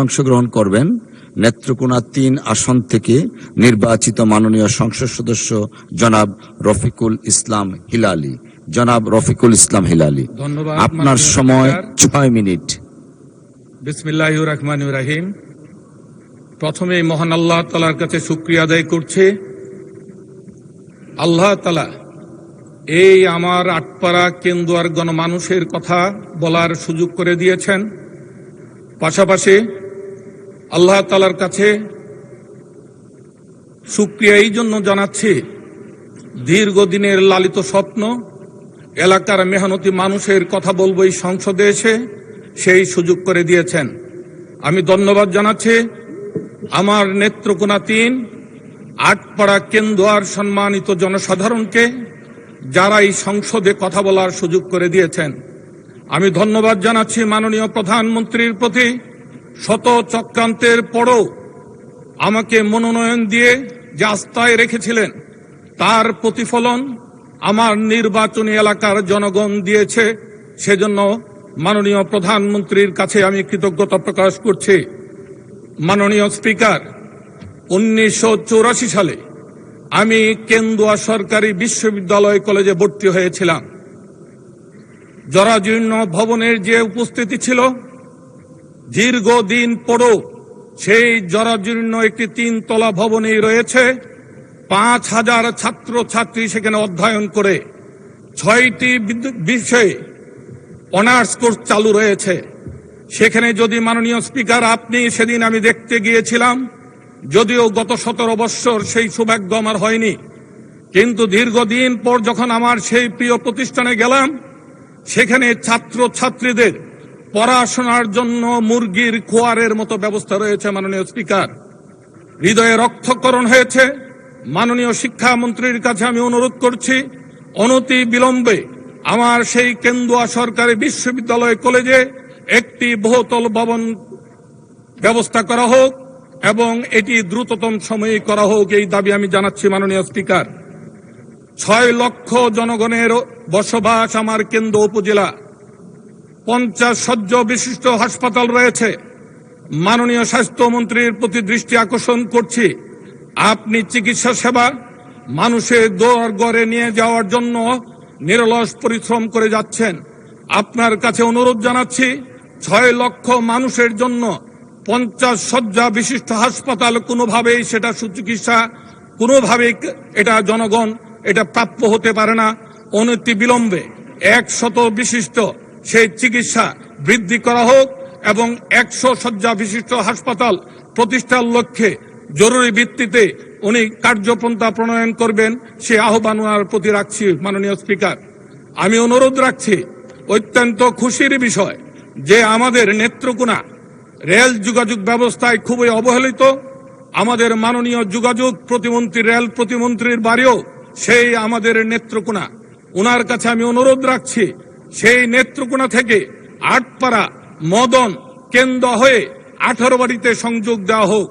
অংশগ্রহণ করবেন নেত্রকোনা ৩ আসন থেকে নির্বাচিত মাননীয় সংসদ সদস্য জনাব রফিকুল ইসলাম হিলালী। জনাব রফিকুল ইসলাম হিলালী, ধন্যবাদ। আপনার সময় ৬ মিনিট। বিসমিল্লাহির রহমানির রহিম। প্রথমে মহান আল্লাহ তাআলার কাছে শুকরিয়া আদায় করছি। আল্লাহ তাআলা এই আমার আটপাড়া কেন্দুয়ার গণমানুষের কথা বলার সুযোগ করে দিয়েছেন। পাশাপাশি আল্লাহ তাআলার কাছে শুকরিয়া এই জন্য জানাচ্ছি, দীর্ঘদিনের লালিত স্বপ্ন এলাকার মেহনতি মানুষের কথা বলবো এই সংসদে এসে সেই সুযোগ করে দিয়েছেন। আমি ধন্যবাদ জানাচ্ছি আমার নেত্রকোনা ৩ আটপাড়া কেন্দুয়ার সম্মানিত জনসাধারণকে, যারা এই সংসদে কথা বলার সুযোগ করে দিয়েছেন। আমি ধন্যবাদ জানাচ্ছি মাননীয় প্রধানমন্ত্রীর প্রতি, শত চক্রান্তের পরও আমাকে মনোনয়ন দিয়ে যে আস্থায় রেখেছিলেন, তার প্রতিফলন আমার নির্বাচনী এলাকার জনগণ দিয়েছে। সেজন্য মাননীয় প্রধানমন্ত্রীর কাছে আমি কৃতজ্ঞতা প্রকাশ করছি। মাননীয় স্পিকার, 1984 সালে আমি কেন্দুয়া সরকারি বিশ্ববিদ্যালয় কলেজে ভর্তি হয়েছিলাম। জরাজীর্ণ ভবনের যে উপস্থিতি ছিল, দীর্ঘদিন পরও সেই জরাজীর্ণ একটি 3 তলা ভবনেই রয়েছে। 5000 ছাত্র ছাত্রী সেখানে অধ্যয়ন করে 6টি বিষয়ে অনার্স কোর্স চালু রয়েছে। সেখানে যদি মাননীয় স্পিকার আপনি, সেদিন আমি দেখতে গিয়েছিলাম, যদিও গত 17 বৎসর সেই সৌভাগ্য আমার হয়নি, কিন্তু দীর্ঘদিন পর যখন আমার সেই প্রিয় প্রতিষ্ঠানে গেলাম, সেখানে ছাত্র ছাত্রীদের পড়াশোনার জন্য মুরগির খোয়ারের মতো ব্যবস্থা রয়েছে। মাননীয় স্পিকার, হৃদয়ে রক্তকরণ হয়েছে। মাননীয় শিক্ষামন্ত্রীর কাছে আমি অনুরোধ করছি, অনতি বিলম্বে আমার সেই কেন্দুয়া সরকারি বিশ্ববিদ্যালয় কলেজে একটি বহুতল ভবন ব্যবস্থা করা হোক এবং এটি দ্রুততম সময়ে করা হোক, এই দাবি আমি জানাচ্ছি। মাননীয় স্পিকার, 6 লক্ষ জনগণের বসবাস আমার কেন্দুয়া উপজেলা, 50 শয্যা বিশিষ্ট হাসপাতাল রয়েছে। মাননীয় স্বাস্থ্যমন্ত্রীর প্রতি দৃষ্টি আকর্ষণ করছি, আপনি চিকিৎসা সেবা মানুষের ঘরে নিয়ে যাওয়ার জন্য নিরলস পরিশ্রম করে যাচ্ছেন। আপনার কাছে অনুরোধ জানাচ্ছি, 6 লক্ষ মানুষের জন্য 50 শয্যা বিশিষ্ট হাসপাতাল কোনোভাবেই সেটা সুচিকিৎসা, কোনোভাবেই এটা জনগণ এটা প্রাপ্য হতে পারে না। অনতি বিলম্বে 100 বিশিষ্ট সেই চিকিৎসা বৃদ্ধি করা হোক এবং 100 শয্যা বিশিষ্ট হাসপাতাল প্রতিষ্ঠার লক্ষ্যে জরুরি ভিত্তিতে উনি কার্যপন্থা প্রণয়ন করবেন, সে আহ্বান ওনার প্রতি রাখছি। মাননীয় স্পিকার, আমি অনুরোধ রাখছি, অত্যন্ত খুশির বিষয় যে আমাদের নেত্রকোনা রেল যোগাযোগ ব্যবস্থায় খুবই অবহেলিত। আমাদের মাননীয় যোগাযোগ প্রতিমন্ত্রী, রেল প্রতিমন্ত্রীর বাড়িও সেই আমাদের নেত্রকোনা। ওনার কাছে আমি অনুরোধ রাখছি, সেই নেত্রকোনা থেকে আটপাড়া, মদন, কেন্দুয়া হয়ে 18 বাড়িতে সংযোগ দেওয়া হোক।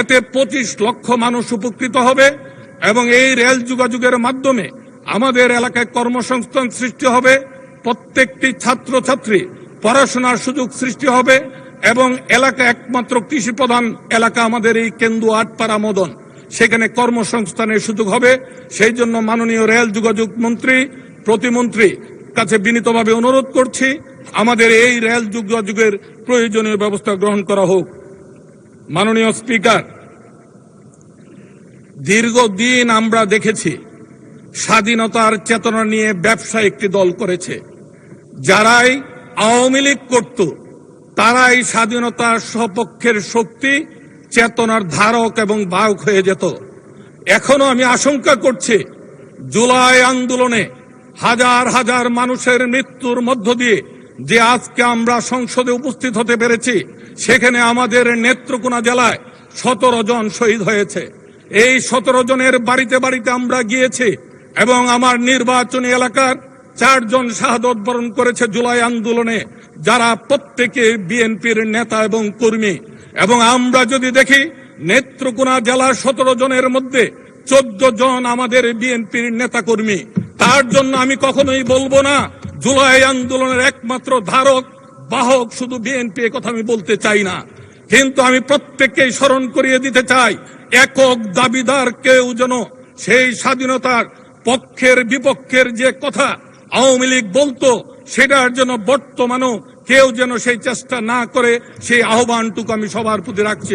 এতে 25 লক্ষ মানুষ উপকৃত হবে এবং এই রেল যোগাযোগের মাধ্যমে আমাদের এলাকায় কর্মসংস্থান সৃষ্টি হবে, প্রত্যেকটি ছাত্র ছাত্রী পড়াশোনার সুযোগ সৃষ্টি হবে এবং এলাকা একমাত্র কৃষি প্রধান এলাকা আমাদের এই কেন্দুয়া, আটপাড়া, মদন, সেখানে কর্মসংস্থানের সুযোগ হবে। সেই জন্য মাননীয় রেল যোগাযোগ মন্ত্রী, প্রতিমন্ত্রী কাছে বিনীতভাবে অনুরোধ করছি, আমাদের এই রেল যোগাযোগের প্রয়োজনীয় ব্যবস্থা গ্রহণ করা হোক। মাননীয় স্পিকার, দীর্ঘদিন আমরা দেখেছি স্বাধীনতার চেতনা নিয়ে ব্যবসা একটি দল করেছে। যারাই আওয়ামী লীগ করত, তারাই স্বাধীনতার সপক্ষের শক্তি, চেতনার ধারক এবং বাহক হয়ে যেত। এখনো আমি আশঙ্কা করছি, জুলাই আন্দোলনে হাজার হাজার মানুষের মৃত্যুর মধ্য দিয়ে যে আজকে আমরা সংসদে উপস্থিত হতে পেরেছি, সেখানে আমাদের নেত্রকোনা জেলায় 17 জন শহীদ হয়েছে। এই 17 জনের বাড়িতে বাড়িতে আমরা গিয়েছি এবং আমার নির্বাচনী এলাকার 4 জন শাহাদত বরণ করেছে জুলাই আন্দোলনে, যারা প্রত্যেকে বিএনপির নেতা এবং কর্মী। এবং আমরা যদি দেখি, নেত্রকোনা জেলার 17 জনের মধ্যে 14 জন আমাদের বিএনপির নেতা কর্মী। তার জন্য আমি কখনোই বলবো না জুলাই আন্দোলনের একমাত্র ধারক বাহক শুধু বিএনপি, কথা আমি বলতে চাই না। কিন্তু আমি প্রত্যেককেই স্মরণ করিয়ে দিতে চাই, একক দাবিদার কেউ যেন সেই স্বাধীনতার পক্ষের বিপক্ষের যে কথা আওয়ামী লীগ বলতো সেটার জন্য বর্তমানেও কেউ যেন সেই চেষ্টা না করে, সেই আহ্বানটুকু আমি সবার প্রতি রাখছি।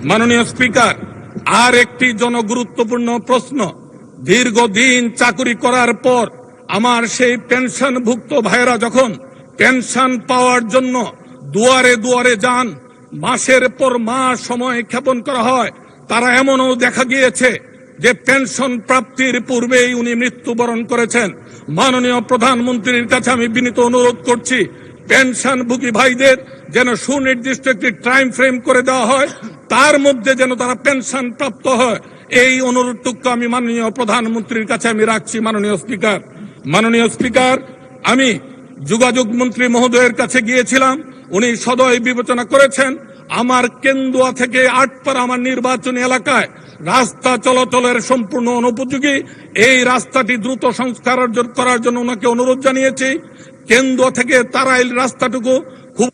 মাননীয় স্পিকার, আর একটি জনগুরুত্বপূর্ণ প্রশ্ন। দীর্ঘদিন চাকরি করার পর আমার সেই পেনশনভুক্ত ভাইয়েরা যখন পেনশন পাওয়ার জন্য দুয়ারে দুয়ারে যান, মাসের পর মাস সময় ক্ষেপণ করা হয়, তারা এমনও দেখা গিয়েছে যে পেনশন প্রাপ্তির পূর্বেই উনি মৃত্যুবরণ করেছেন। মাননীয় প্রধানমন্ত্রীর কাছে আমি বিনীত অনুরোধ করছি, পেনশনভোগী ভাইদের যেন সুনির্দিষ্ট একটি টাইম ফ্রেম করে দেওয়া হয়, তার মধ্যে যেন তারা পেনশন প্রাপ্ত হয়। এই অনুরোধটুকু আমি মাননীয় প্রধানমন্ত্রীর কাছে আমি রাখছি। মাননীয় স্পিকার, আমি যোগাযোগ মন্ত্রী মহোদয়ের কাছে গিয়েছিলাম, উনি সদয় বিবেচনা করেছেন। আমার কেন্দুয়া থেকে আটপাড়া আমার নির্বাচনী এলাকায় রাস্তা চলাচলের সম্পূর্ণ অনুপযোগী। এই রাস্তাটি দ্রুত সংস্কার করার জন্য ওনাকে অনুরোধ জানিয়েছি। কেন্দুয়া থেকে তারাইল রাস্তাটুকু খুব